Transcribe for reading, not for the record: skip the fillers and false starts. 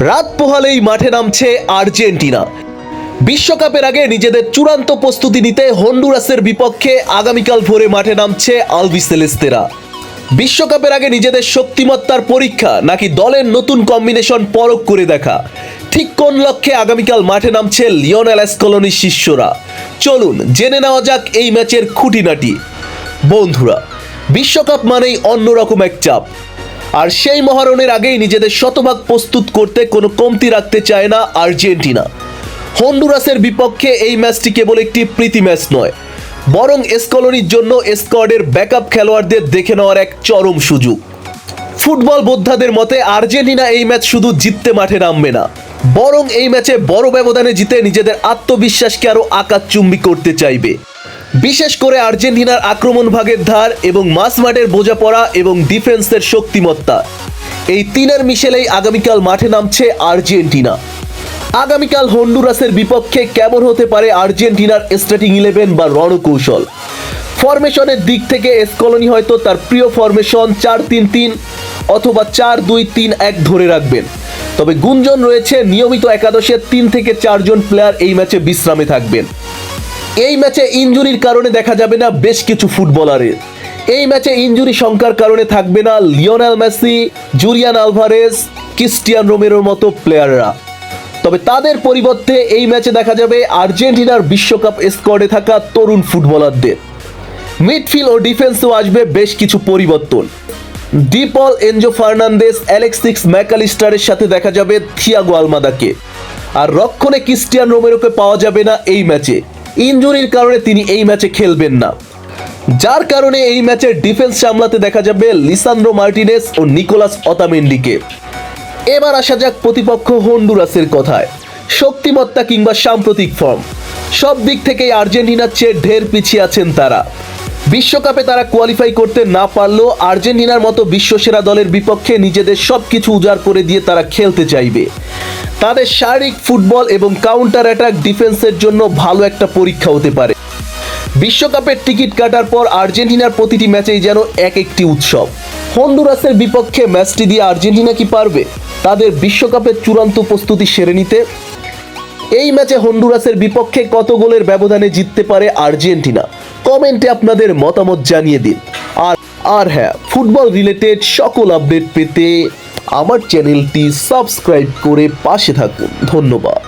রাত পোহালেই মাঠে নামছে আর্জেন্টিনা। বিশ্বকাপের আগে নিজেদের চূড়ান্ত প্রস্তুতি নিতে হন্ডুরাসের বিপক্ষে আগামীকাল ভোরে মাঠে নামছে আলবিসেলেস্তেরা। বিশ্বকাপের আগে নিজেদের শক্তিমত্তার পরীক্ষা নাকি দলের নতুন কম্বিনেশন পরখ করে দেখা, ঠিক কোন লক্ষ্যে আগামীকাল মাঠে নামছে লিওনেল স্কলোনির শিষ্যরা? চলুন জেনে নেওয়া যাক এই ম্যাচের খুঁটিনাটি। বন্ধুরা, বিশ্বকাপ মানেই অন্যরকম এক চাপ, আর সেই মহারণের আগেই নিজেদের শতভাগ প্রস্তুত করতে কোনো কমতি রাখতে চায় না আর্জেন্টিনা। হন্ডুরাসের বিপক্ষে এই ম্যাচটি কেবল একটি প্রীতি ম্যাচ নয়, বরং স্কলোনির জন্য স্কোয়াডের ব্যাকআপ খেলোয়াড়দের দেখে নেওয়ার এক চরম সুযোগ। ফুটবল বোদ্ধাদের মতে আর্জেন্টিনা এই ম্যাচ শুধু জিততে মাঠে নামবে না, বরং এই ম্যাচে বড় ব্যবধানে জিতে নিজেদের আত্মবিশ্বাসকে আরও আকাশচুম্বী করতে চাইবে। বিশেষ করে আর্জেন্টিনার আক্রমণ ভাগের ধার এবং মাঝমাঠের বোঝাপড়া এবং ডিফেন্সের শক্তিমত্তা, এই তিনের মিশেলেই আগামীকাল মাঠে নামছে আর্জেন্টিনা। আগামীকাল হন্ডুরাসের বিপক্ষে কেমন হতে পারে আর্জেন্টিনার স্টার্টিং 11 বা রণকৌশল? ফরমেশনের দিক থেকে স্কলোনি হয়তো তার প্রিয় ফরমেশন 4-3-3 অথবা 4-2-3-1 ধরে রাখবেন। তবে গুঞ্জন রয়েছে নিয়মিত একাদশে 3 থেকে 4 জন প্লেয়ার এই ম্যাচে বিশ্রামে থাকবেন। এই ম্যাচে ইনজুরির কারণে দেখা যাবে না বেশ কিছু ফুটবলারের। এই ম্যাচে ইনজুরি সংখ্যার কারণে থাকবে না Lionel Messi, Julian Alvarez, Cristian রোমেরোর মতো প্লেয়াররা। তবে তাদের পরিবর্তে এই ম্যাচে দেখা যাবে আর্জেন্টিনার বিশ্বকাপ স্কোয়াডে থাকা তরুণ ফুটবলারদের। মিডফিল্ড ও ডিফেন্সেও আসবে বেশ কিছু পরিবর্তন। ডিপল, এনজো ফার্নান্দেস, অ্যালেক্সিস ম্যাকালিস্টারের সাথে দেখা যাবে থিয়াগো আলমাদাকে। আর রক্ষণে ক্রিস্টিয়ান রোমেরোকে পাওয়া যাবে না এই ম্যাচে, ইনজুরির কারণে তিনি এই ম্যাচে খেলবেন না। যার কারণে এই ম্যাচের ডিফেন্স সামলাতে দেখা যাবে লিসান্দ্রো মার্টিনেস ও নিকোলাস অতামেন্ডিকে। এবার আসা যাক প্রতিপক্ষ হন্ডুরাসের কথায়। শক্তিমত্তা কিংবা সাম্প্রতিক ফর্ম, সব দিক থেকেই আর্জেন্টিনার চেয়ে ঢের পিছিয়ে আছেন তারা। বিশ্বকাপে তারা কোয়ালিফাই করতে না পারলেও আর্জেন্টিনার মতো বিশ্বসেরা দলের বিপক্ষে নিজেদের সব কিছু উজাড় করে দিয়ে তারা খেলতে চাইবে। তাদের শারীরিক ফুটবল এবং কাউন্টার অ্যাটাক ডিফেন্সের জন্য ভালো একটা পরীক্ষা হতে পারে। বিশ্বকাপের টিকিট কাটার পর আর্জেন্টিনার প্রতিটি ম্যাচেই যেন এক একটি উৎসব। হন্ডুরাসের বিপক্ষে ম্যাচটি দিয়ে আর্জেন্টিনা কি পারবে তাদের বিশ্বকাপের চূড়ান্ত প্রস্তুতি সেরে নিতে? এই ম্যাচে হন্ডুরাসের বিপক্ষে কত গোলের ব্যবধানে জিততে পারে আর্জেন্টিনা? কমেন্টে আপনাদের মতামত জানিয়ে দিন। আর হ্যাঁ, ফুটবল রিলেটেড সকল আপডেট পেতে আমার চ্যানেলটি সাবস্ক্রাইব করে পাশে থাকুন। ধন্যবাদ।